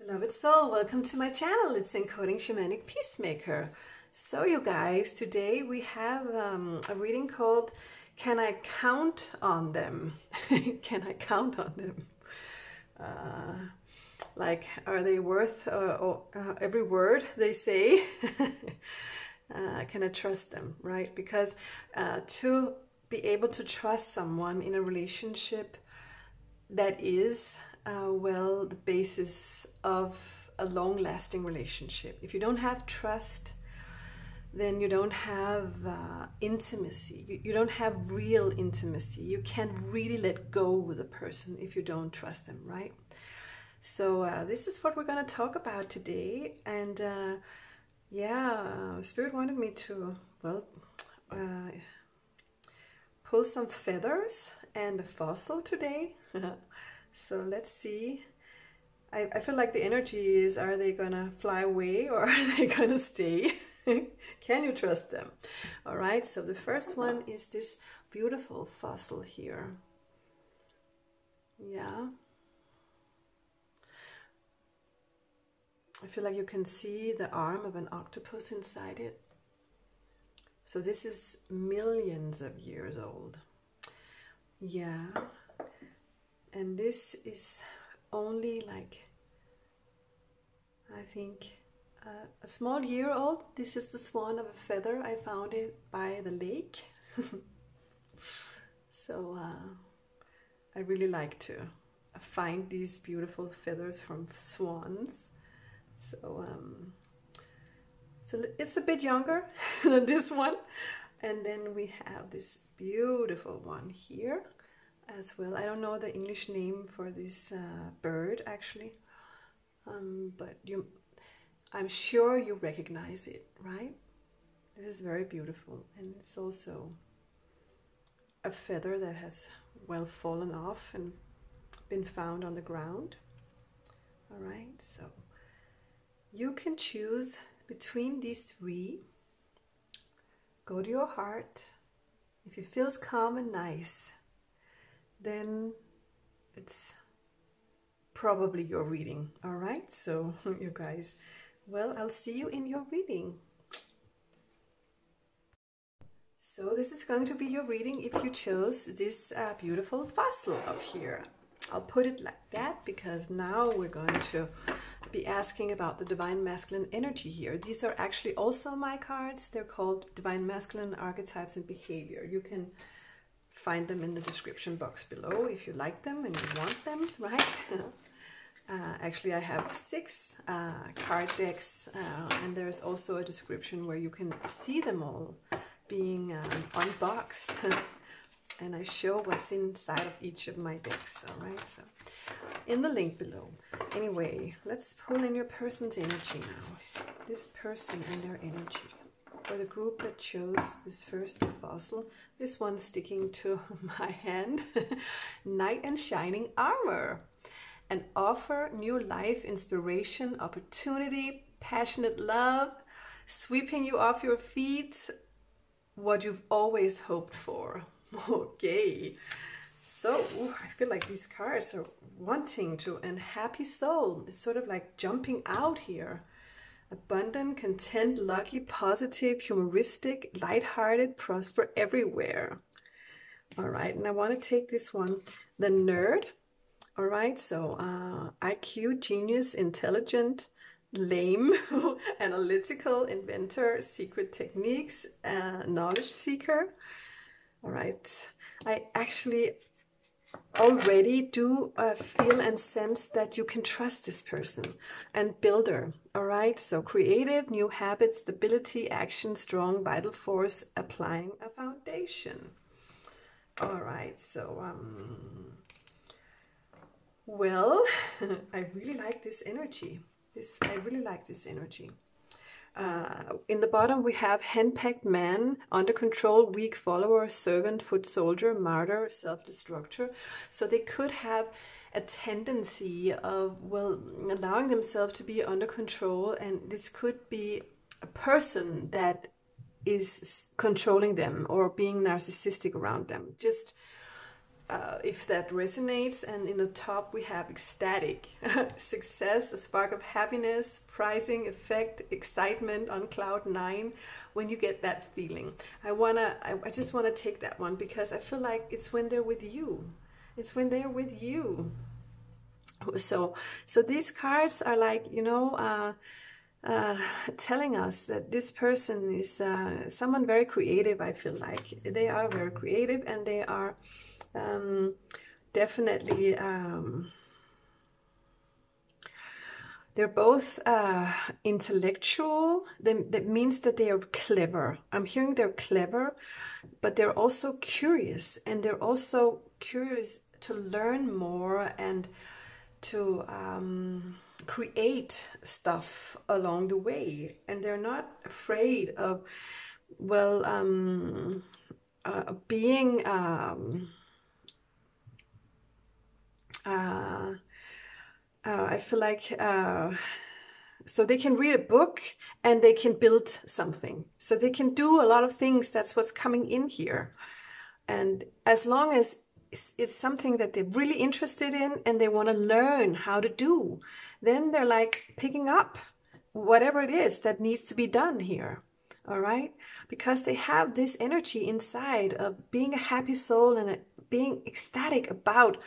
Beloved soul, welcome to my channel. It's Encodingshamanicpeacemaker. So you guys, today we have a reading called Can I Count on Them? Can I count on them? Like, are they worth every word they say? Can I trust them, right? Because to be able to trust someone in a relationship, that is well, the basis of a long-lasting relationship. If you don't have trust, then you don't have intimacy. You don't have real intimacy. You can't really let go with a person if you don't trust them, right? So this is what we're going to talk about today. And yeah, Spirit wanted me to, well, pull some feathers and a fossil today. So let's see. I feel like the energy is, are they gonna fly away or are they gonna stay? Can you trust them? All right, so the first one is this beautiful fossil here. Yeah. I feel like you can see the arm of an octopus inside it. So this is millions of years old. Yeah. And this is only like, I think, a small year old. This is the swan of a feather. I found it by the lake. So I really like to find these beautiful feathers from swans. So so it's a bit younger than this one. And then we have this beautiful one here as well. I don't know the English name for this bird actually, but I'm sure you recognize it, right? This is very beautiful, and it's also a feather that has well fallen off and been found on the ground. All right, so you can choose between these three. Go to your heart. If it feels calm and nice, then it's probably your reading. All right, so you guys, well, I'll see you in your reading. So this is going to be your reading if you chose this beautiful fossil up here. I'll put it like that because now we're going to be asking about the Divine Masculine energy here. These are actually also my cards. They're called Divine Masculine Archetypes and Behavior. You can find them in the description box below if you like them and you want them, right? Actually, I have 6 card decks, and there's also a description where you can see them all being unboxed. And I show what's inside of each of my decks, all right? So in the link below. Anyway, let's pull in your person's energy now. This person and their energy. For the group that chose this first fossil, this one sticking to my hand, Knight and Shining Armor. And offer new life, inspiration, opportunity, passionate love, sweeping you off your feet, what you've always hoped for. Okay, so I feel like these cards are wanting to, and happy soul. It's sort of like jumping out here. Abundant, content, lucky, positive, humoristic, lighthearted, prosper everywhere. All right, and I want to take this one, the Nerd. All right, so IQ, genius, intelligent, lame, analytical, inventor, secret techniques, knowledge seeker. All right, I actually already do feel and sense that you can trust this person, and builder. All right, so creative, new habits, stability, action, strong, vital force, applying a foundation. All right, so well, I really like this energy. I really like this energy. In the bottom we have henpecked man, under control, weak follower, servant, foot soldier, martyr, self-destructor. So they could have a tendency of, well, allowing themselves to be under control, and this could be a person that is controlling them or being narcissistic around them. Just if that resonates. And in the top we have ecstatic, success, a spark of happiness, surprising effect, excitement on cloud 9. When you get that feeling, I just want to take that one, because I feel like it's when they're with you. It's when they're with you. So these cards are like, you know, telling us that this person is someone very creative. I feel like they are very creative, and they are definitely they're both intellectual. That means that they are clever. I'm hearing they're clever, but they're also curious, and they're also curious to learn more and to create stuff along the way. And they're not afraid of, well, being I feel like so they can read a book and they can build something. So they can do a lot of things. That's what's coming in here. And as long as it's something that they're really interested in and they want to learn how to do, then they're like picking up whatever it is that needs to be done here. All right? Because they have this energy inside of being a happy soul and being ecstatic about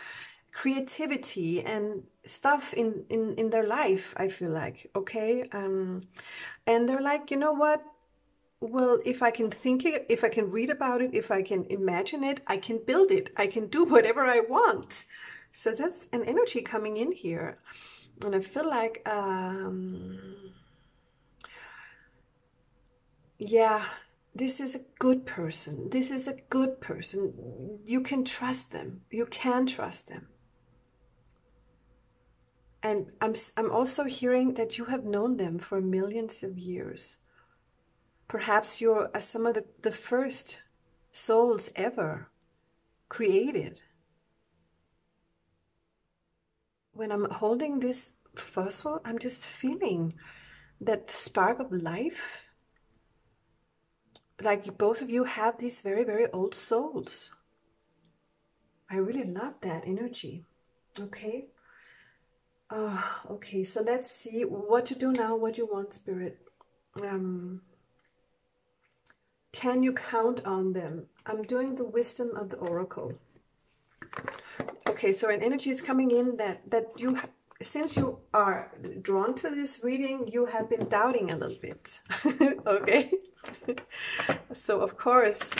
creativity and stuff in their life, I feel like. Okay? And they're like, you know what? Well, if I can think it, if I can read about it, if I can imagine it, I can build it. I can do whatever I want. So that's an energy coming in here. And I feel like, yeah, this is a good person. This is a good person. You can trust them. You can trust them. And I'm also hearing that you have known them for millions of years. Perhaps you're some of the first souls ever created. When I'm holding this fossil, I'm just feeling that spark of life. Like both of you have these very, very old souls. I really love that energy. Okay. Okay, so let's see what to do now, what you want, Spirit. Can you count on them? I'm doing the wisdom of the oracle. Okay, so an energy is coming in that you, since you are drawn to this reading, you have been doubting a little bit. Okay, so of course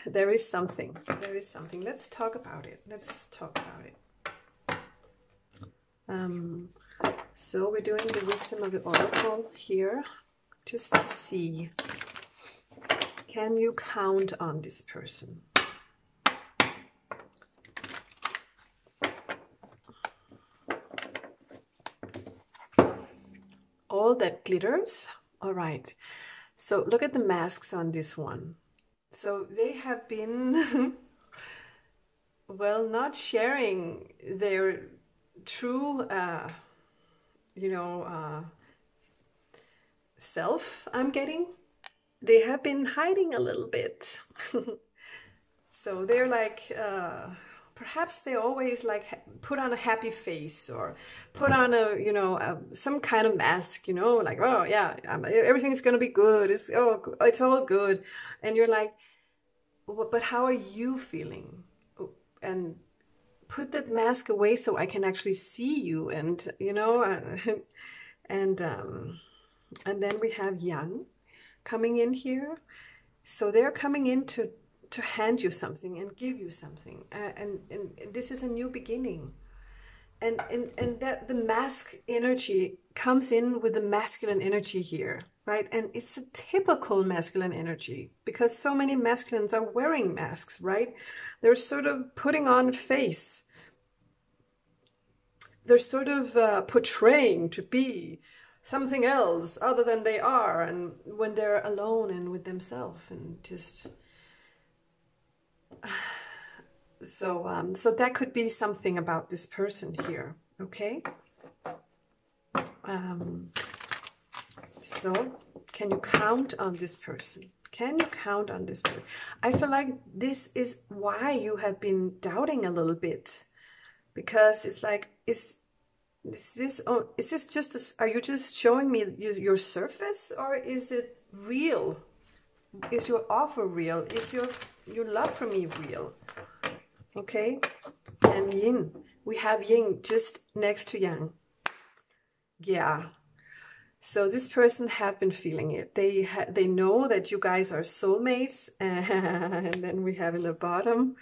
there is something. There is something. Let's talk about it. Let's talk about it. So we're doing the wisdom of the oracle here, just to see. Can you count on this person? All that glitters. All right. So look at the masks on this one. So they have been, well, not sharing their true, self, I'm getting. They have been hiding a little bit. So they're like, perhaps they always like put on a happy face or put on a, some kind of mask, like, oh yeah, everything's going to be good. It's all good. And you're like, but how are you feeling? And put that mask away so I can actually see you. And, and then we have Yang coming in here. So they're coming in to hand you something and give you something, and this is a new beginning, and that the mask energy comes in with the masculine energy here, right? And it's a typical masculine energy because so many masculines are wearing masks, right? They're sort of putting on a face. They're sort of portraying to be something else other than they are, and when they're alone and with themselves, and just so that could be something about this person here. Okay, so can you count on this person? Can you count on this person? I feel like this is why you have been doubting a little bit, because it's like, is this just are you just showing me your surface, or is it real? Is your offer real? Is your love for me real? Okay. And yin, we have yin just next to yang. Yeah. So this person have been feeling it. They know that you guys are soulmates. And then we have in the bottom,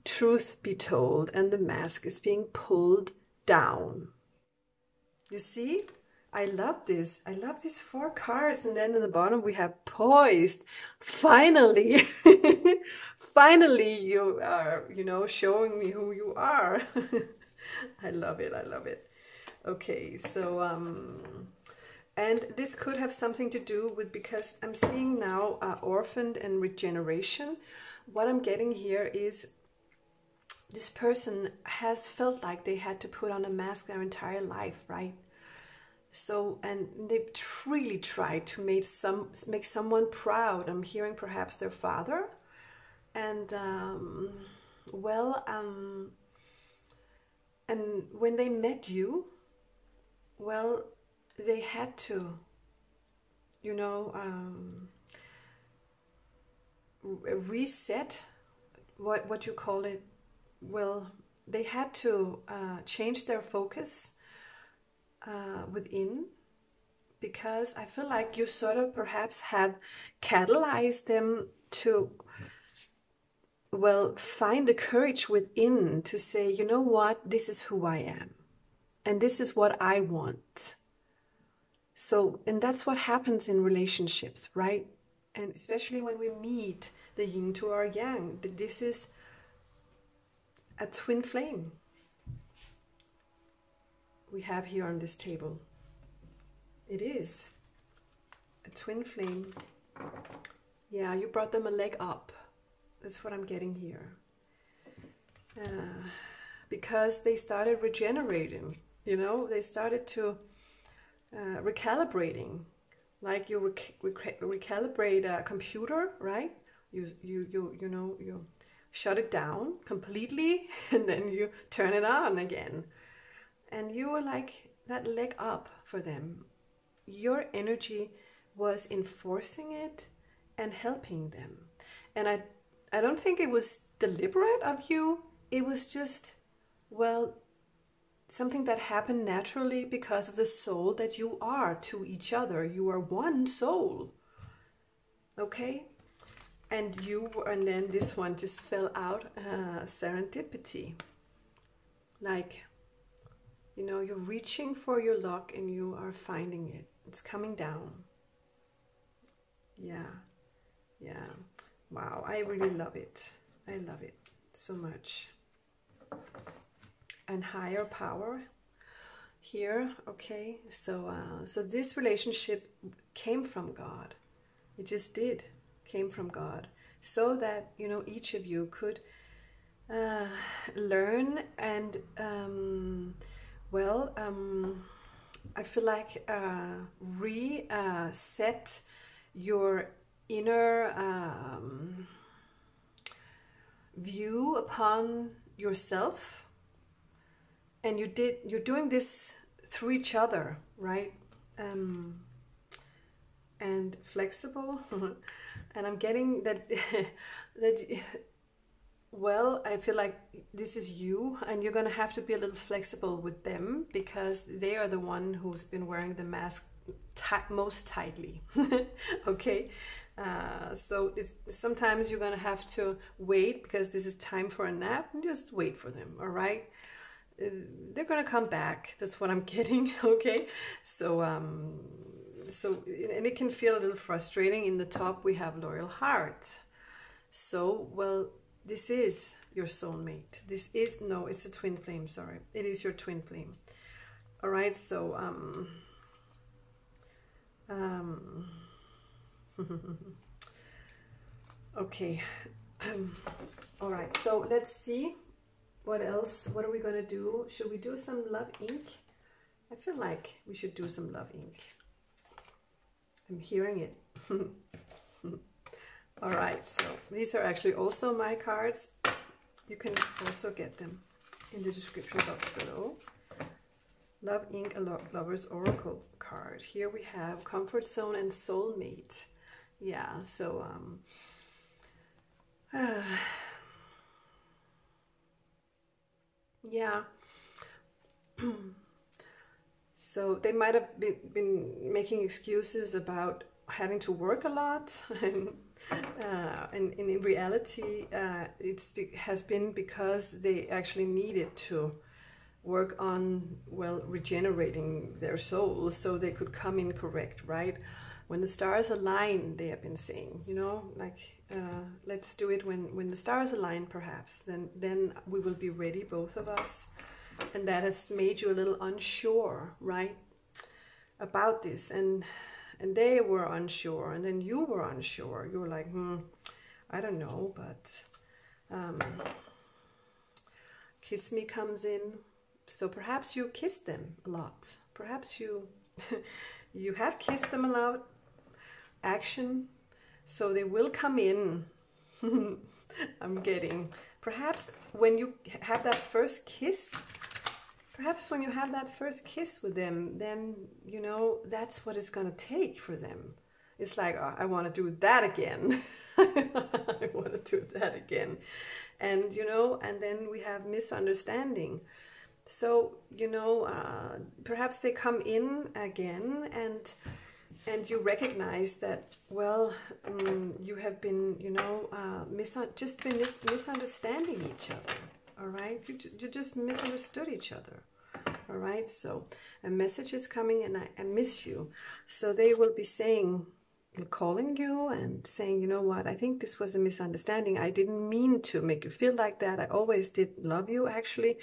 truth be told, and the mask is being pulled down. You see? I love this. I love these 4 cards. And then in the bottom we have poised. Finally. Finally you are, you know, showing me who you are. I love it. I love it. Okay, so and this could have something to do with, because I'm seeing now orphaned and regeneration. What I'm getting here is this person has felt like they had to put on a mask their entire life, right? So, and they've really tried to make someone proud. I'm hearing perhaps their father. And, and when they met you, well, they had to, you know, reset, what you call it. Well, they had to change their focus within, because I feel like you sort of perhaps have catalyzed them to, well, find the courage within to say, you know what, this is who I am, and this is what I want. So, and that's what happens in relationships, right? And especially when we meet the yin to our yang, this is a twin flame we have here on this table. It is a twin flame. Yeah, you brought them a leg up. That's what I'm getting here. Because they started regenerating, you know, they started to recalibrating, like you recalibrate a computer, right? You know, you shut it down completely and then you turn it on again. And you were like that leg up for them. Your energy was enforcing it and helping them. And I don't think it was deliberate of you. It was just, well, something that happened naturally because of the soul that you are to each other. You are one soul. Okay? And then this one just fell out, serendipity. Like, you know, you're reaching for your luck and you are finding it. It's coming down. Yeah. Yeah. Wow, I really love it. I love it so much. And higher power here, okay? So so this relationship came from God. It just came from God, so that, you know, each of you could learn and I feel like reset your inner view upon yourself. And you're doing this through each other, right? And flexible. And I'm getting that well, I feel like this is you, and you're gonna have to be a little flexible with them, because they are the one who's been wearing the mask most tightly. Okay, so sometimes you're gonna have to wait, because this is time for a nap, and just wait for them. All right, they're gonna come back. That's what I'm getting. Okay, so and it can feel a little frustrating. In the top we have loyal heart. So, well, this is your soulmate. This is, no, it's a twin flame, sorry. It is your twin flame. All right, so okay. All right, so let's see what else. What are we gonna do? Should we do some love ink? I feel like we should do some love ink. I'm hearing it. All right, so these are actually also my cards. You can also get them in the description box below. Love Ink, a Lover's Oracle card. Here we have Comfort Zone and Soulmate. Yeah, so yeah. So they might have been making excuses about having to work a lot, and in reality, has been because they actually needed to work on, well, regenerating their soul so they could come in correct, right? When the stars align, they have been saying, you know, like, let's do it when the stars align, perhaps, then we will be ready, both of us. And that has made you a little unsure, right, about this, and they were unsure, and then you were unsure. You were like, I don't know, but Kiss Me comes in. So perhaps you kissed them a lot. Perhaps you you have kissed them a lot. Action. So they will come in. I'm getting. Perhaps when you have that first kiss, with them, then, you know, that's what it's going to take for them. It's like, oh, I want to do that again. I want to do that again. And, you know, and then we have misunderstanding. So, you know, perhaps they come in again, and you recognize that, well, you have been, you know, misunderstanding each other. All right, you just misunderstood each other. All right, so a message is coming, and I miss you. So they will be saying, calling you and saying, you know what, I think this was a misunderstanding. I didn't mean to make you feel like that. I always did love you, actually.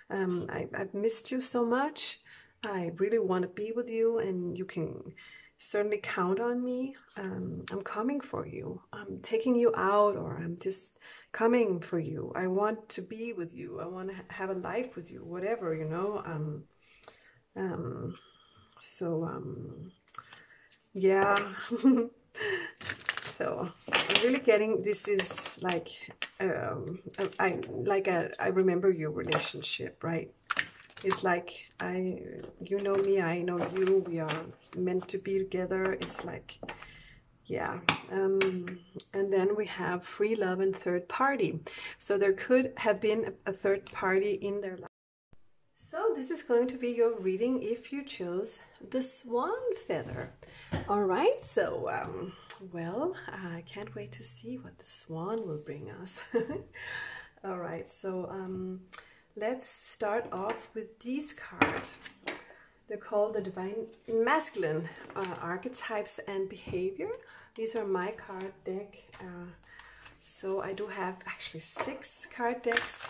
I've missed you so much. I really want to be with you, and you can certainly count on me. I'm coming for you. I'm taking you out, or I'm just coming for you. I want to be with you. I want to have a life with you, whatever, you know. Yeah. So I'm really getting, this is like, I remember your relationship, right? It's like, you know me, I know you, we are meant to be together. It's like, yeah. And then we have free love and third party. So there could have been a third party in their life. So this is going to be your reading if you chose the swan feather. All right, so, well, I can't wait to see what the swan will bring us. All right, so let's start off with these cards. They're called the Divine Masculine Archetypes and Behavior. These are my card deck. So I do have actually 6 card decks.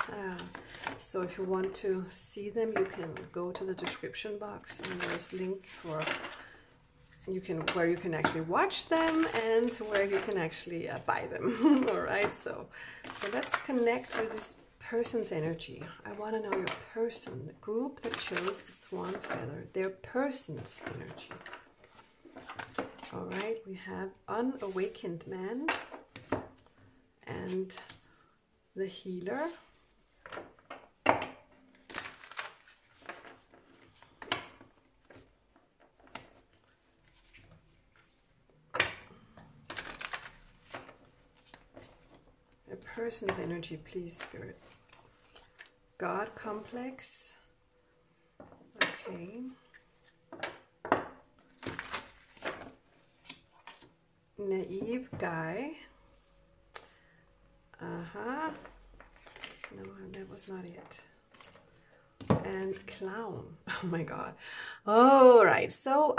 So if you want to see them, you can go to the description box, and there's a link for where you can actually watch them and where you can actually buy them. All right, so let's connect with this person's energy. I want to know your person, the group that chose the swan feather, their person's energy. All right, we have unawakened man and the healer. A person's energy, please, Spirit. God complex. Okay. Naive guy. No, that was not it. And clown. Oh my God. All right. So,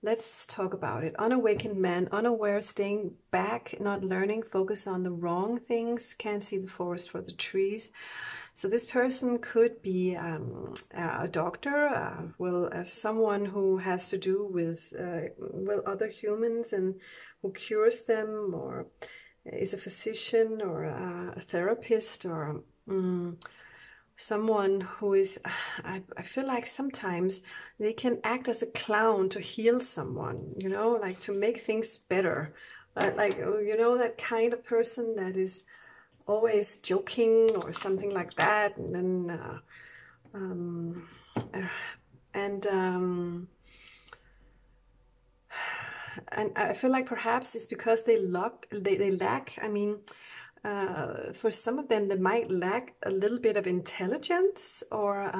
let's talk about it. Unawakened man, unaware, staying back, not learning, focus on the wrong things, can't see the forest for the trees. So this person could be a doctor, someone who has to do with other humans and who cures them, or is a physician, or a therapist, or someone who is, I feel like sometimes they can act as a clown to heal someone, you know, like to make things better. Like, you know, that kind of person that is always joking or something like that. And then, and I feel like perhaps it's because they lack, I mean, for some of them, they might lack a little bit of intelligence, or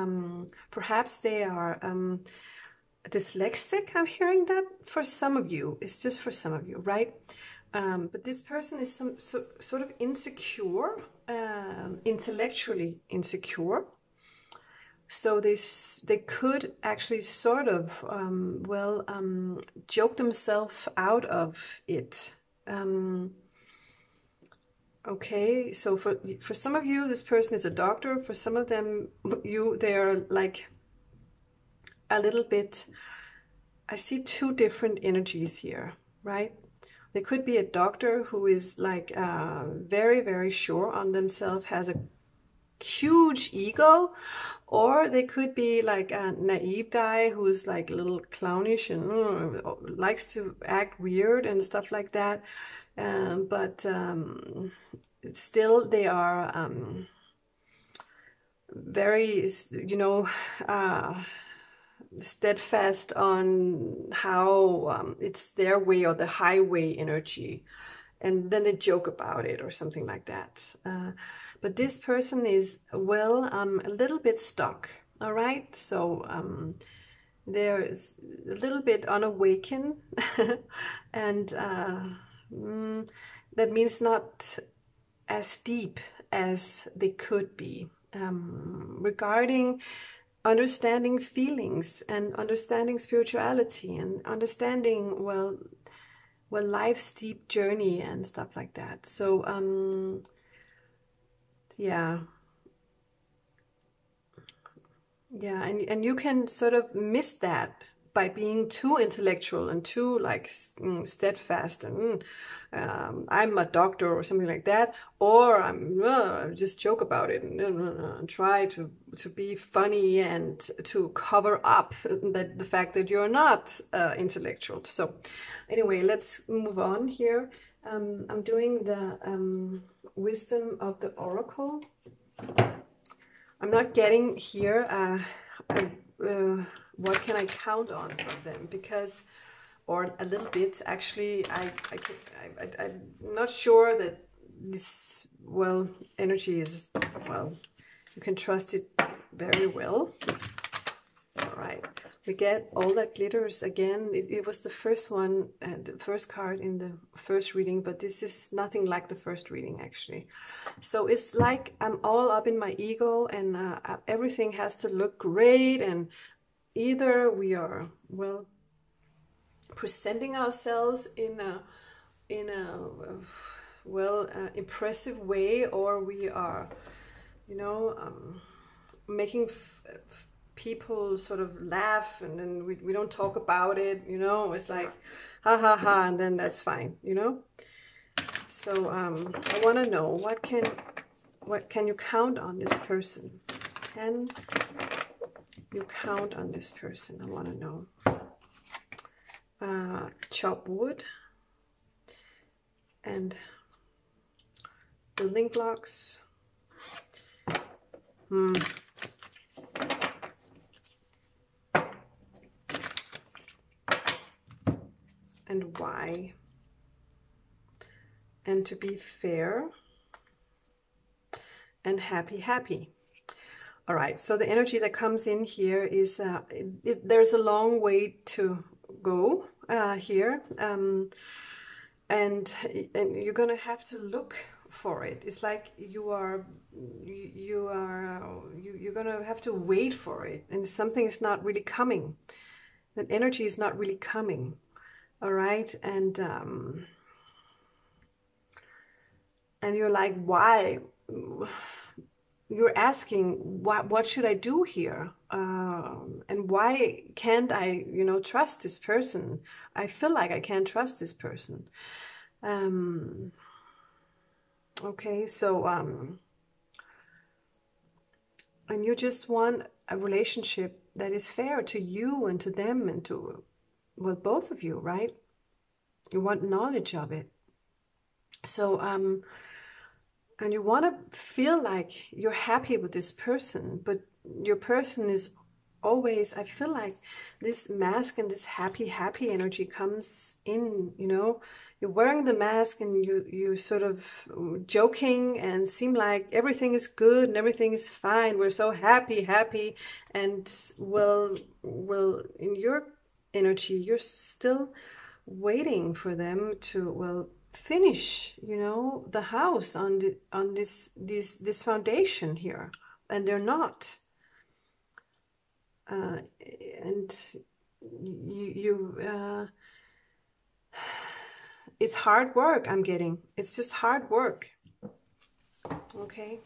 perhaps they are dyslexic. I'm hearing that for some of you. It's just for some of you, right? But this person is sort of insecure, intellectually insecure. So they could actually sort of, joke themselves out of it. Okay, so for some of you, this person is a doctor. For some of them, they are like a little bit, I see two different energies here, right? They could be a doctor who is like very, very sure on themselves, has a huge ego, or they could be like a naive guy who's like a little clownish and likes to act weird and stuff like that. But still they are very, you know, steadfast on how it's their way or the highway energy, and then they joke about it or something like that. But this person is, well, a little bit stuck, all right? So there's a little bit unawakened, and that means not as deep as they could be, regarding understanding feelings and understanding spirituality and understanding, well, life's deep journey and stuff like that. So yeah, and you can sort of miss that by being too intellectual and too like steadfast and I'm a doctor or something like that, or I'm just joke about it and try to be funny and to cover up the fact that you're not intellectual. So anyway, let's move on here. I'm doing the wisdom of the oracle. I'm not getting here what can I count on from them, because, or a little bit actually, I'm not sure that this, well, energy is, well, you can trust it very well. All right, we get all that glitters again. It was the first one, the first card in the first reading, but this is nothing like the first reading actually. So it's like I'm all up in my ego, and everything has to look great, and either we are, well, presenting ourselves in a impressive way, or we are, you know, making people sort of laugh, and then we don't talk about it, you know. It's like ha ha ha, and then that's fine, you know. So I want to know what can you count on this person? Can you count on this person? I want to know. Chop wood and building blocks. And why? And to be fair and happy. All right, so the energy that comes in here is there's a long way to go here, and you're gonna have to look for it. It's like you're gonna have to wait for it, and something is not really coming. That energy is not really coming. All right, and you're like, why? You're asking, what should I do here? And why can't I, you know, trust this person? I feel like I can't trust this person. Okay, so and you just want a relationship that is fair to you and to them and to, well, both of you, right? You want knowledge of it. So, and you want to feel like you're happy with this person, but your person is always, I feel like this mask and this happy energy comes in, you know, you're wearing the mask and you sort of joking and seem like everything is good and everything is fine. We're so happy. And well, in your energy, you're still waiting for them to, well, finish, you know, the house on this foundation here, and they're not. And it's hard work. I'm getting, it's just hard work. Okay,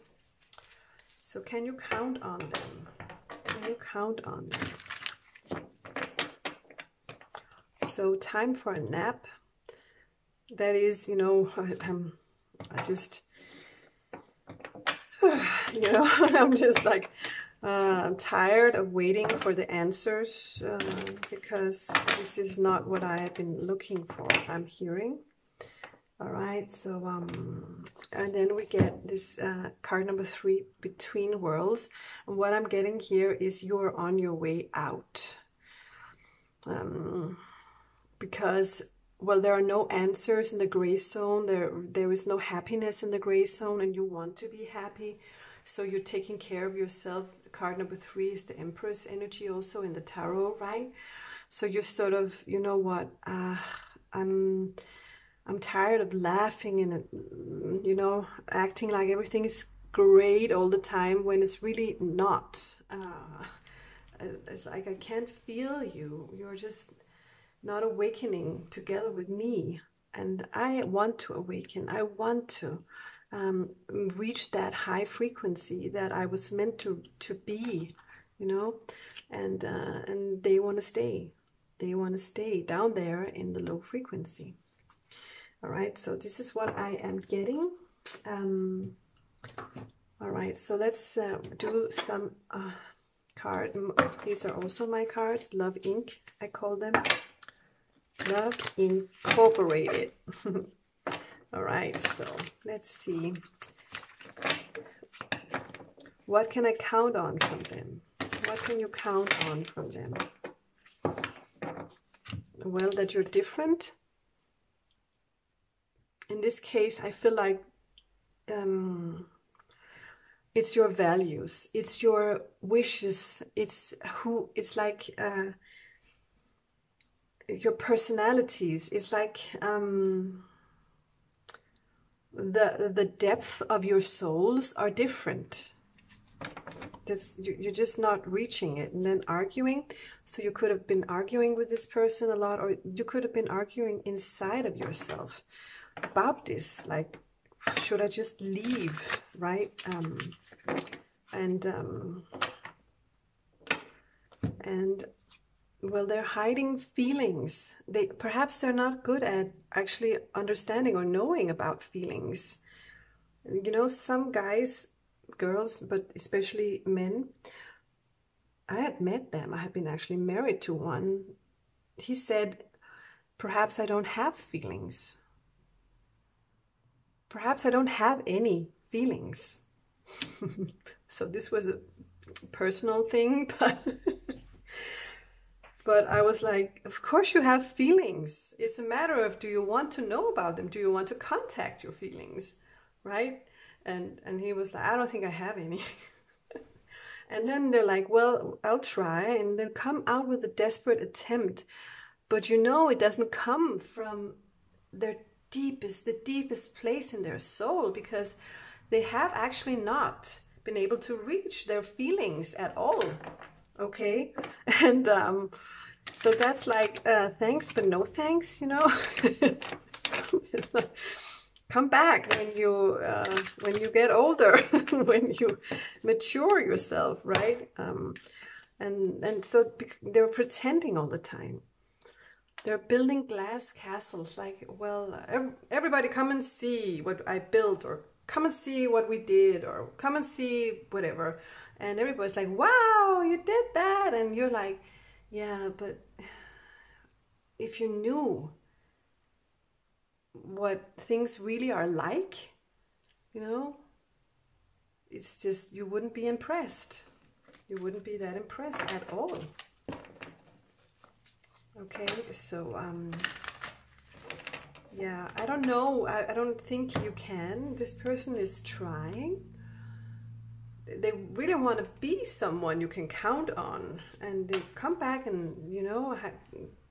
so can you count on them? Can you count on them? So time for a nap. That is, you know, I just, you know, I'm just like, I'm tired of waiting for the answers because this is not what I have been looking for. I'm hearing. All right, so and then we get this card number 3, Between Worlds. And what I'm getting here is you're on your way out. Because, well, there are no answers in the gray zone. There is no happiness in the gray zone, and you want to be happy. So you're taking care of yourself. Card number 3 is the Empress energy also in the tarot, right? So you're sort of, you know what, I'm tired of laughing and, you know, acting like everything is great all the time when it's really not. It's like I can't feel you. You're just not awakening together with me. And I want to awaken. I want to reach that high frequency that I was meant to be, you know, and they want to stay. They want to stay down there in the low frequency. All right, so this is what I am getting. All right, so let's do some card. These are also my cards. Love Inc. I call them. Love Incorporated. All right, so let's see. What can I count on from them? What can you count on from them? Well, that you're different. In this case, I feel like it's your values, it's your wishes, it's like your personalities. It's like the depth of your souls are different. You're just not reaching it, and then arguing. So you could have been arguing with this person a lot, or you could have been arguing inside of yourself about this, like, should I just leave, right? And well, they're hiding feelings. Perhaps they're not good at actually understanding or knowing about feelings. You know, some guys, girls, but especially men, I had met them. I had been actually married to one. He said, perhaps I don't have feelings. Perhaps I don't have any feelings. So this was a personal thing, but I was like, of course you have feelings. It's a matter of, do you want to know about them? Do you want to contact your feelings, right? And he was like, I don't think I have any. And then they're like, well, I'll try. And they'll come out with a desperate attempt. But you know, it doesn't come from the deepest place in their soul, because they have actually not been able to reach their feelings at all. Okay? And so that's like, thanks, but no thanks, you know? Come back when you get older, when you mature yourself, right? And so they're pretending all the time. They're building glass castles, like, well, everybody come and see what I built, or come and see what we did, or come and see whatever. And everybody's like, wow, you did that. And you're like, yeah, but if you knew what things really are like, you know, it's just, you wouldn't be impressed. You wouldn't be that impressed at all. Okay, so yeah, I don't know. I don't think you can. This person is trying. They really want to be someone you can count on, and they come back and, you know,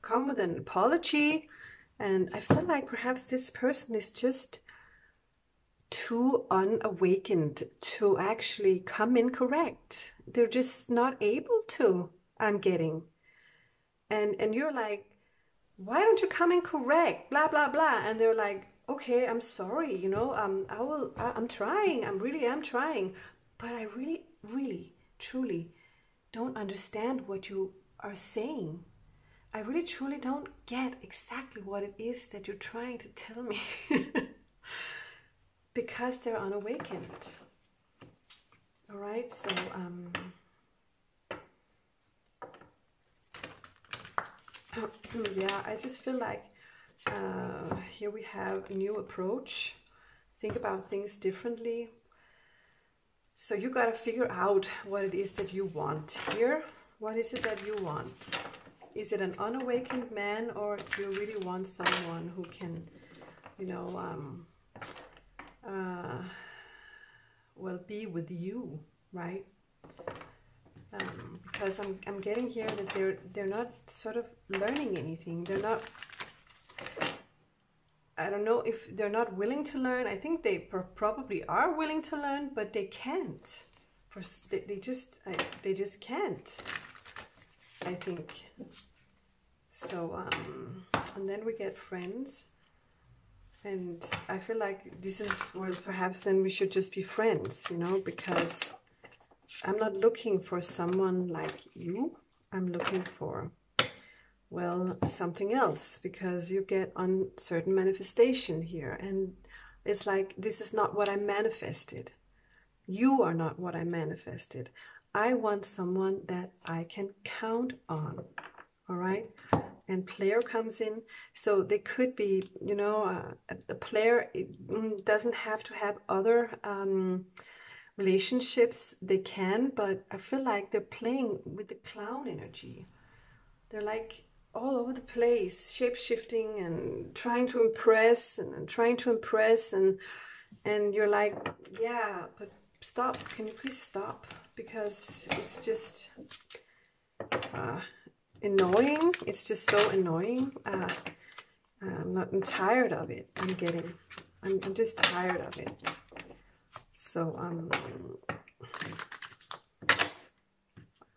come with an apology. And I feel like perhaps this person is just too unawakened to actually come in correct. They're just not able to, I'm getting. And you're like, why don't you come in correct? Blah, blah, blah. And they're like, okay, I'm sorry, you know, I'm trying. I really am trying. But I really, really, truly don't understand what you are saying. I really, truly don't get exactly what it is that you're trying to tell me. Because they're unawakened. All right, so yeah, I just feel like here we have a new approach. Think about things differently. So you got to figure out what it is that you want here. What is it that you want? Is it an unawakened man, or do you really want someone who can, you know, well, be with you, right? Because I'm getting here that they're not sort of learning anything. They're not, I don't know if they're not willing to learn. I think they probably are willing to learn, but they can't. They just can't, I think. So and then we get friends, and I feel like this is, well, perhaps then we should just be friends, you know, because I'm not looking for someone like you. I'm looking for, well, something else, because you get uncertain manifestation here, and it's like, this is not what I manifested. You are not what I manifested. I want someone that I can count on. All right, and player comes in, so they could be, you know, the player doesn't have to have other relationships. They can, but I feel like they're playing with the clown energy. They're like all over the place, shape-shifting and trying to impress and trying to impress, and you're like, yeah, but stop. Can you please stop? Because it's just annoying. It's just so annoying. I'm tired of it. I'm just tired of it. So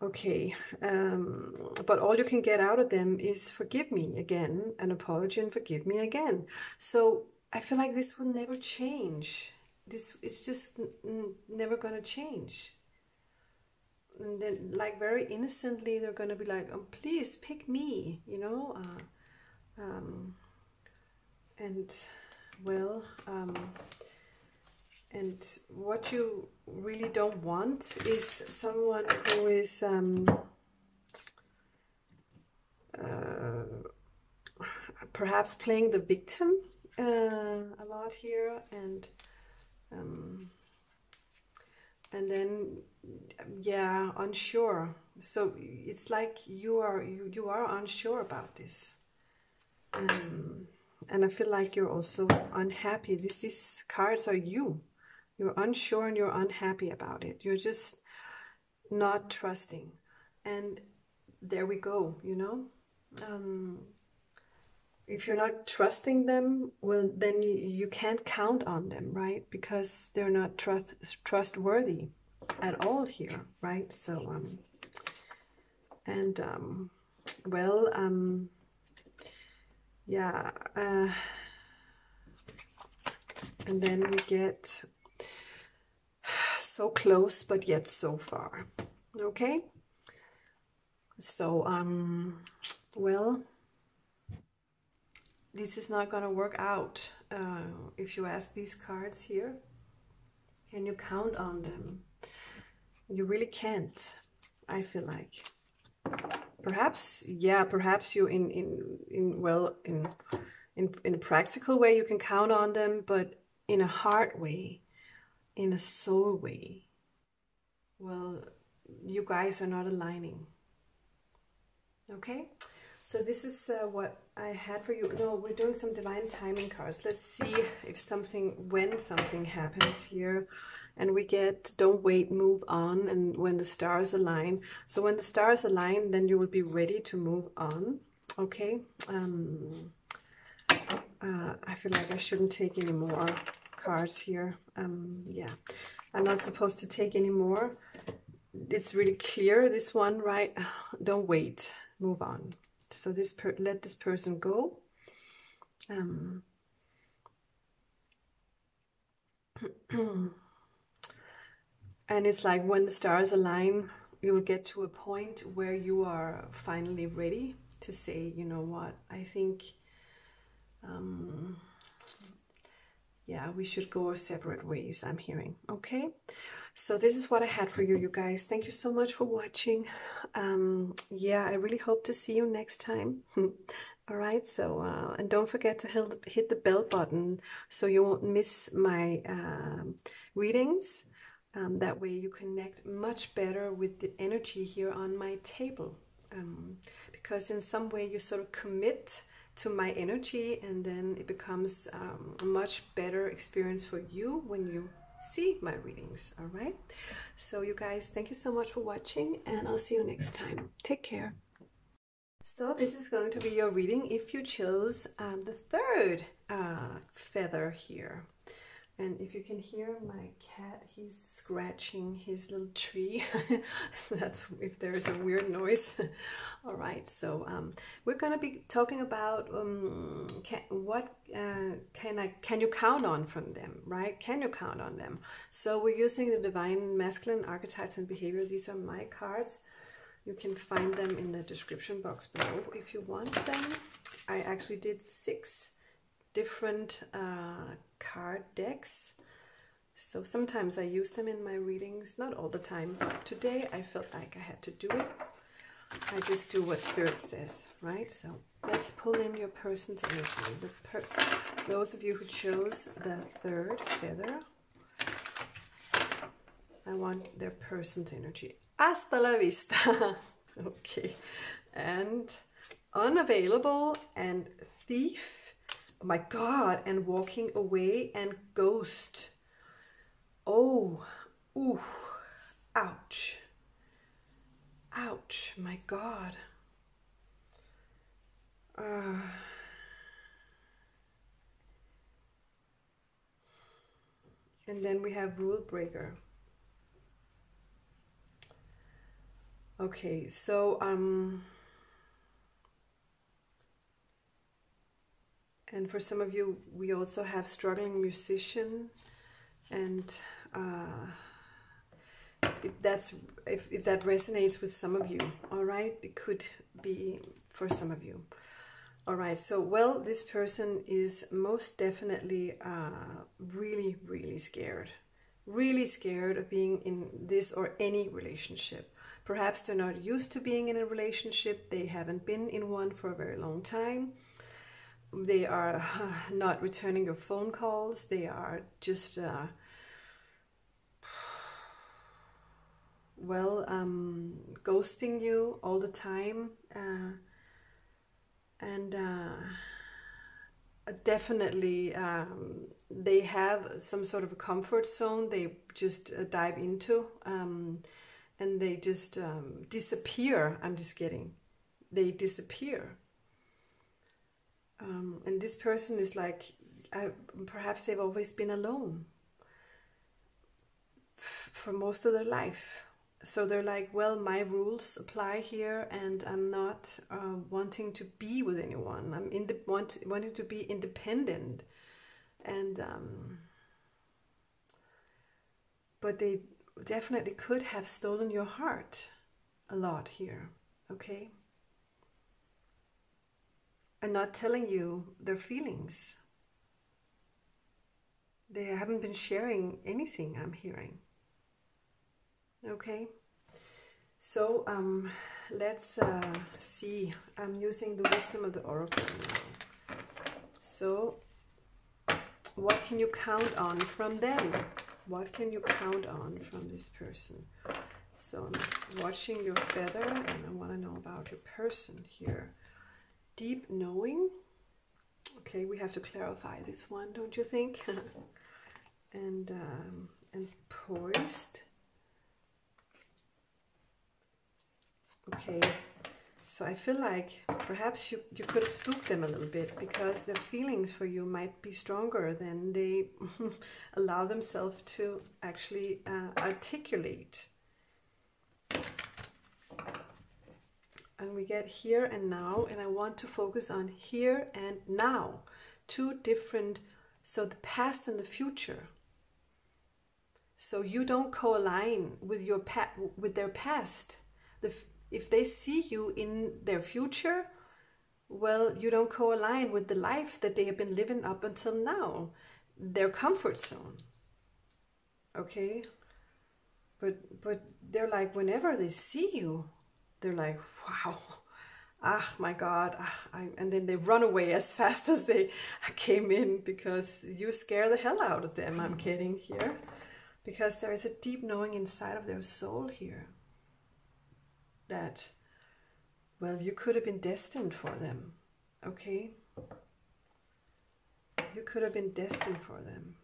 okay, but all you can get out of them is forgive me again, an apology, and forgive me again. So I feel like this will never change. This is just never gonna change. And then, like, very innocently, they're gonna be like, oh, please pick me, you know. And well, and what you really don't want is someone who is perhaps playing the victim a lot here, and then, yeah, unsure. So it's like you are unsure about this, and I feel like you're also unhappy. These cards are you. You're unsure and you're unhappy about it. You're just not trusting, and there we go. You know, if you're not trusting them, well, then you can't count on them, right? Because they're not trustworthy at all here, right? So and well, yeah, and then we get so close but yet so far. Okay, so well, this is not going to work out if you ask these cards here. Can you count on them? You really can't, I feel like. Perhaps, yeah, perhaps you in a practical way you can count on them, but in a heart way, in a soul way, well, you guys are not aligning. Okay, so this is what I had for you. No, we're doing some divine timing cards. Let's see if when something happens here, and we get don't wait, move on, and when the stars align. So when the stars align, then you will be ready to move on. Okay. I feel like I shouldn't take any more cards here. Yeah, I'm not supposed to take any more. It's really clear, this one, right? Don't wait, move on. So let this person go. And it's like when the stars align, you will get to a point where you are finally ready to say, you know what, I think yeah, we should go our separate ways, I'm hearing. Okay, so this is what I had for you, you guys. Thank you so much for watching. Yeah, I really hope to see you next time. All right, so and don't forget to hit the bell button so you won't miss my readings. That way you connect much better with the energy here on my table, because in some way you sort of commit to my energy, and then it becomes a much better experience for you when you see my readings. All right, so you guys, thank you so much for watching, and I'll see you next time. Take care. So this is going to be your reading if you chose the third feather here. And if you can hear my cat, he's scratching his little tree. That's if there's a weird noise. All right, so we're going to be talking about can you count on from them, right? Can you count on them? So we're using the divine masculine archetypes and behavior. These are my cards. You can find them in the description box below if you want them. I actually did 6 different card decks, so sometimes I use them in my readings, not all the time, but today I felt like I had to do it. I just do what Spirit says, right? So let's pull in your person's energy. Those of you who chose the third feather, I want their person's energy. Hasta la vista. Okay, and unavailable and thief. Oh my God, and walking away and ghost. Oh, ooh, ouch. Ouch, my God. And then we have rule breaker. Okay, so and for some of you, we also have struggling musician, and if that resonates with some of you, all right, it could be for some of you. All right, so well, this person is most definitely really scared of being in this or any relationship. Perhaps they're not used to being in a relationship. They haven't been in one for a very long time. They are not returning your phone calls. They are just, ghosting you all the time. And definitely they have some sort of a comfort zone they just dive into, and they just disappear. I'm just kidding. They disappear. And this person is like, perhaps they've always been alone for most of their life. So they're like, well, my rules apply here, and I'm not wanting to be with anyone. I'm wanting to be independent. And but they definitely could have stolen your heart a lot here, okay? And not telling you their feelings. they haven't been sharing anything, I'm hearing. Okay, so let's see. I'm using the wisdom of the oracle now. So what can you count on from them? What can you count on from this person? So I'm watching your feather, and I want to know about your person here. Deep knowing. Okay, we have to clarify this one, don't you think? and poised. Okay, so I feel like perhaps you could have spooked them a little bit, because their feelings for you might be stronger than they allow themselves to actually articulate. And we get here and now, and I want to focus on here and now. Two different, so the past and the future. So you don't co-align with your with their past. If they see you in their future, well, you don't co-align with the life that they have been living up until now, their comfort zone. Okay, but they're like, whenever they see you, they're like, wow, ah, my God, and then they run away as fast as they came in, because you scare the hell out of them. I'm kidding here, because there is a deep knowing inside of their soul here that, well, you could have been destined for them. Okay, you could have been destined for them.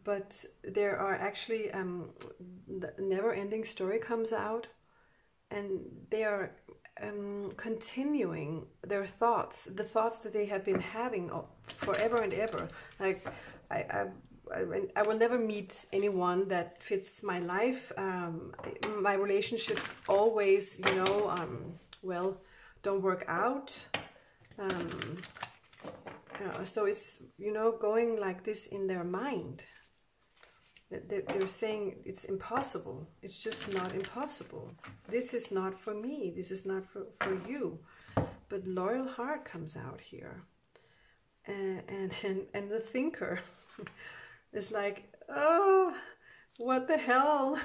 But there are actually the never-ending story comes out, and they are continuing their thoughts, the thoughts that they have been having forever and ever. Like, I will never meet anyone that fits my life. My relationships always, you know, well, don't work out. So it's, you know, going like this in their mind. They're saying it's impossible. It's just not impossible. This is not for me. This is not for you. But loyal heart comes out here. And the thinker is like, oh, what the hell?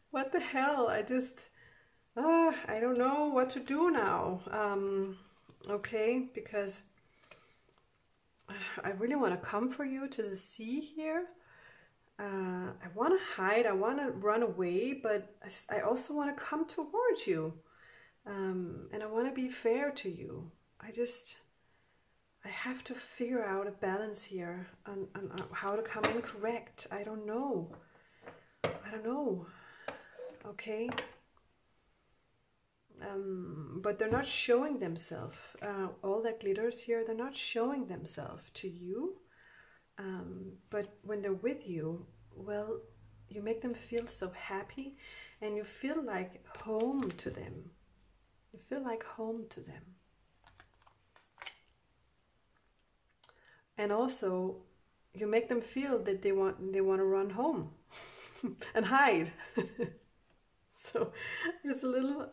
What the hell? I just, I don't know what to do now. Okay, because I really want to come for you to the sea here. I want to hide, I want to run away, but I also want to come towards you. And I want to be fair to you. I have to figure out a balance here on how to come in correct. I don't know. Okay. But they're not showing themselves. All that glitters here, they're not showing themselves to you. But when they're with you, well, you make them feel so happy, and you feel like home to them. You feel like home to them. And also, you make them feel that they want to run home and hide. So it's a little,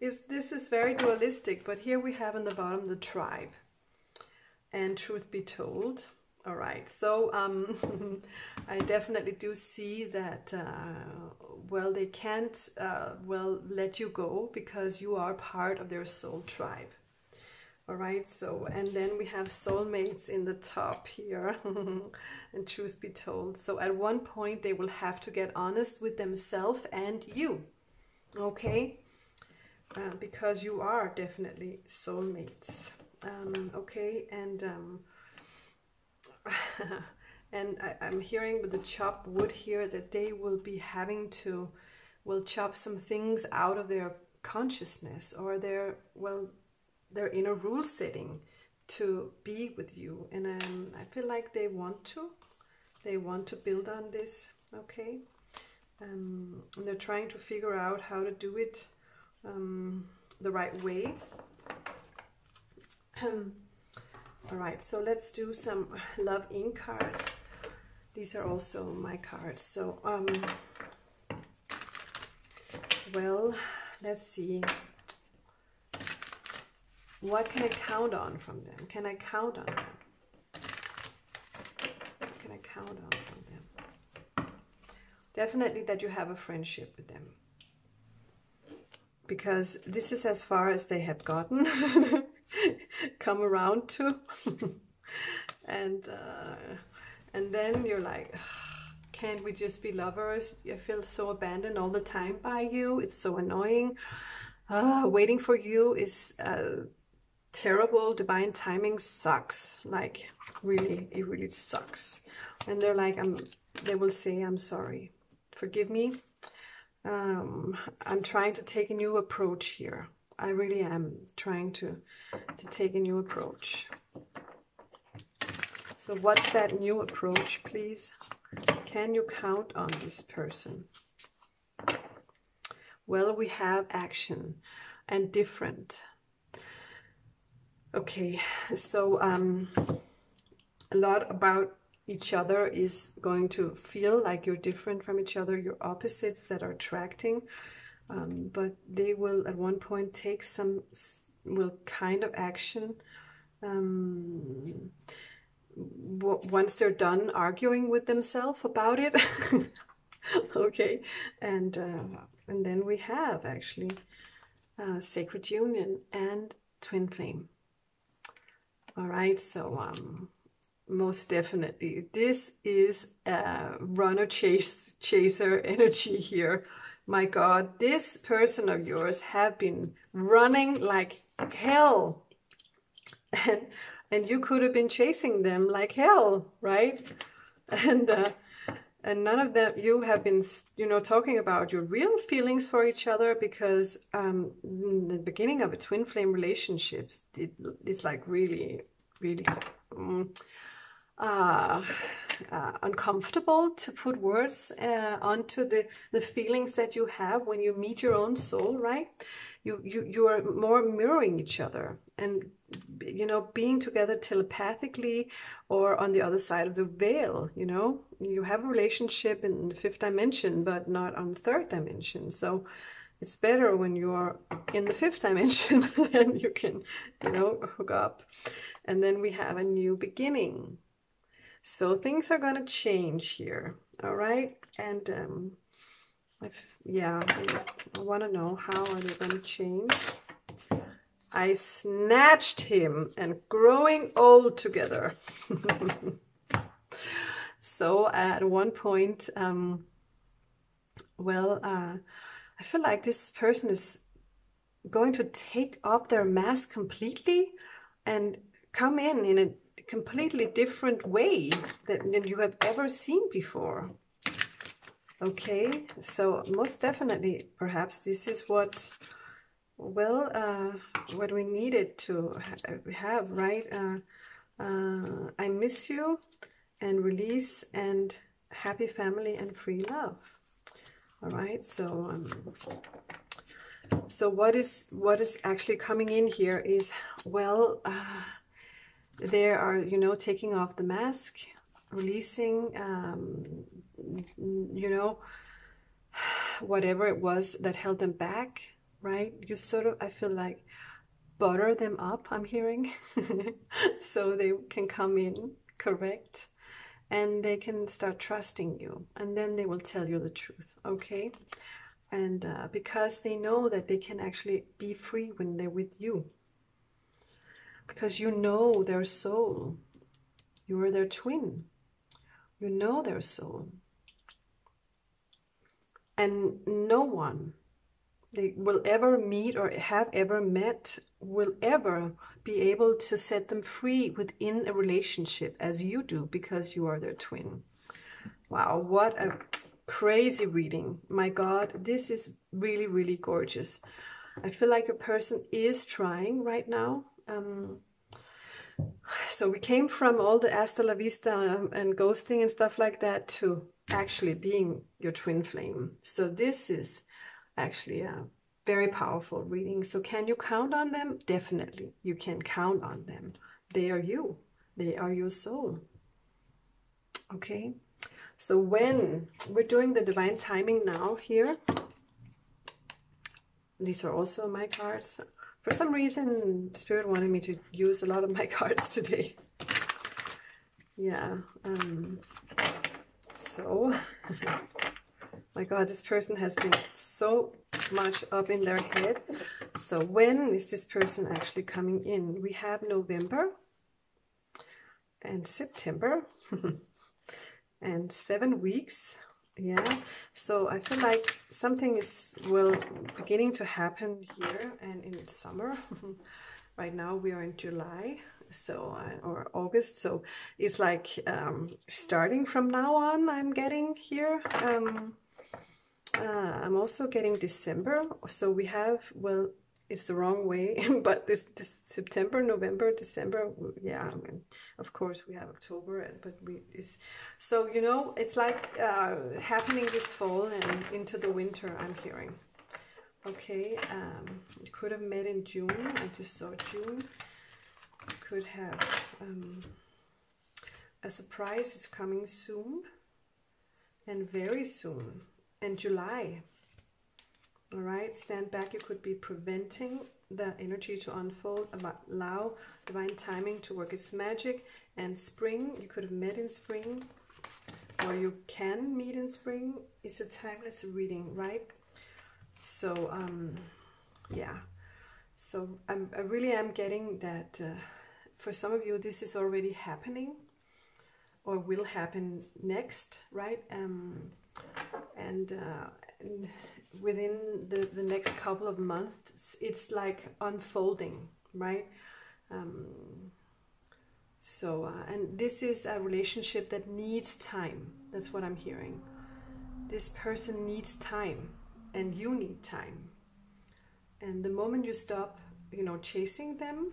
this is very dualistic, but here we have in the bottom the tribe. And truth be told, all right, so I definitely do see that, well, they can't, well, let you go, because you are part of their soul tribe. All right, so, and then we have soulmates in the top here, and truth be told. So at one point they will have to get honest with themselves and you, okay? Because you are definitely soulmates, okay? And and I'm hearing with the chopped wood here that they will be having to, well, chop some things out of their consciousness, or their, well, their inner rule setting to be with you. And I feel like they want to build on this, okay? And they're trying to figure out how to do it the right way. All right, so let's do some love ink cards. These are also my cards. So well, let's see. What can I count on from them? Can I count on them? can I count on from them? Definitely that you have a friendship with them. Because this is as far as they have gotten, come around to. And then you're like, can't we just be lovers? I feel so abandoned all the time by you. It's so annoying. Waiting for you is terrible. Divine timing sucks. Like, really, it really sucks. And they're like, they will say, I'm sorry. Forgive me. I'm trying to take a new approach here. I really am trying to take a new approach. So what's that new approach, please? Can you count on this person? Well, we have action and different. Okay, so a lot about each other is going to feel like you're different from each other, you're opposites that are attracting, but they will at one point take some kind of action once they're done arguing with themselves about it. Okay, and then we have actually sacred union and twin flame. All right, so most definitely this is a runner chaser energy here. My God, this person of yours have been running like hell, and you could have been chasing them like hell, right? And none of them, you have been, you know, talking about your real feelings for each other, because in the beginning of a twin flame relationships, it's like really, really uncomfortable to put words onto the feelings that you have when you meet your own soul, right? You are more mirroring each other, and you know, being together telepathically or on the other side of the veil. You know, you have a relationship in the 5th dimension but not on the 3rd dimension, so it's better when you are in the 5th dimension and you can, you know, hook up. And then we have a new beginning, so things are going to change here. All right, and I want to know, how are they going to change? I snatched him and growing old together. So at one point, I feel like this person is going to take off their mask completely and come in a completely different way than you have ever seen before. Okay, so most definitely, perhaps this is what we needed to have, right? I miss you, and release, and happy family and free love. All right, so what is actually coming in here is, they are, you know, taking off the mask, releasing, you know, whatever it was that held them back, right? You sort of, I feel like, butter them up, I'm hearing, so they can come in, correct, and they can start trusting you, and then they will tell you the truth, okay? And because they know that they can actually be free when they're with you, because you know their soul. You are their twin. You know their soul. And no one they will ever meet or have ever met will ever be able to set them free within a relationship as you do, because you are their twin. Wow, what a crazy reading. My God, this is really, really gorgeous. I feel like a person is trying right now. So we came from all the hasta la vista and ghosting and stuff like that to actually being your twin flame. So this is actually a very powerful reading. So can you count on them? Definitely, you can count on them. They are you. They are your soul. Okay, so when we're doing the divine timing now here, these are also my cards. For some reason, Spirit wanted me to use a lot of my cards today. Yeah, God, this person has been so much up in their head. So when is this person actually coming in? We have November and September and 7 weeks. Yeah, so I feel like something is, well, beginning to happen here and in summer. Right now we are in July, so or August, so it's like starting from now on I'm getting here. I'm also getting December, so we have, well, it's the wrong way, but this September, November, December, yeah, I mean, of course we have October, but so, you know, it's like happening this fall and into the winter, I'm hearing. Okay, you could have met in June. I just saw June. You could have a surprise is coming soon, and very soon, and July. All right, stand back. You could be preventing the energy to unfold, allow divine timing to work its magic. And spring, you could have met in spring, or you can meet in spring. It's a timeless reading, right? So yeah, so I really am getting that for some of you this is already happening or will happen next, right? And within the next couple of months it's like unfolding, right? So and this is a relationship that needs time. That's what I'm hearing. This person needs time, and you need time. And the moment you stop, you know, chasing them,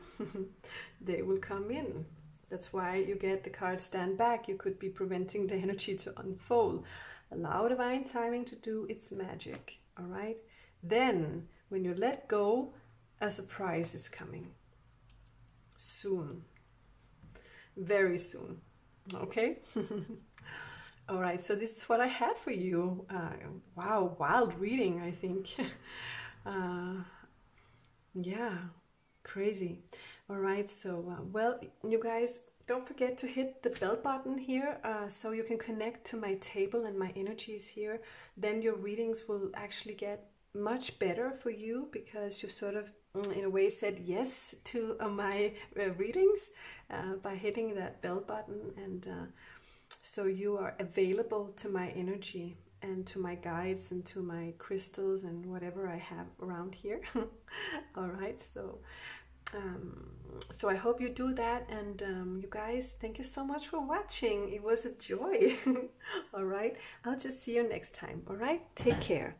they will come in. That's why you get the card stand back. You could be preventing the energy to unfold. Allow divine timing to do its magic. All right. Then when you let go, a surprise is coming. Soon. Very soon. Okay. All right, so this is what I had for you. Wow, wild reading, I think. Yeah, crazy. All right, so, well, you guys, don't forget to hit the bell button here so you can connect to my table and my energies here. Then your readings will actually get much better for you because you sort of, in a way, said yes to my readings by hitting that bell button. And so you are available to my energy and to my guides and to my crystals and whatever I have around here. All right, so so I hope you do that. And you guys, thank you so much for watching. It was a joy. All right, I'll just see you next time. All right, take care.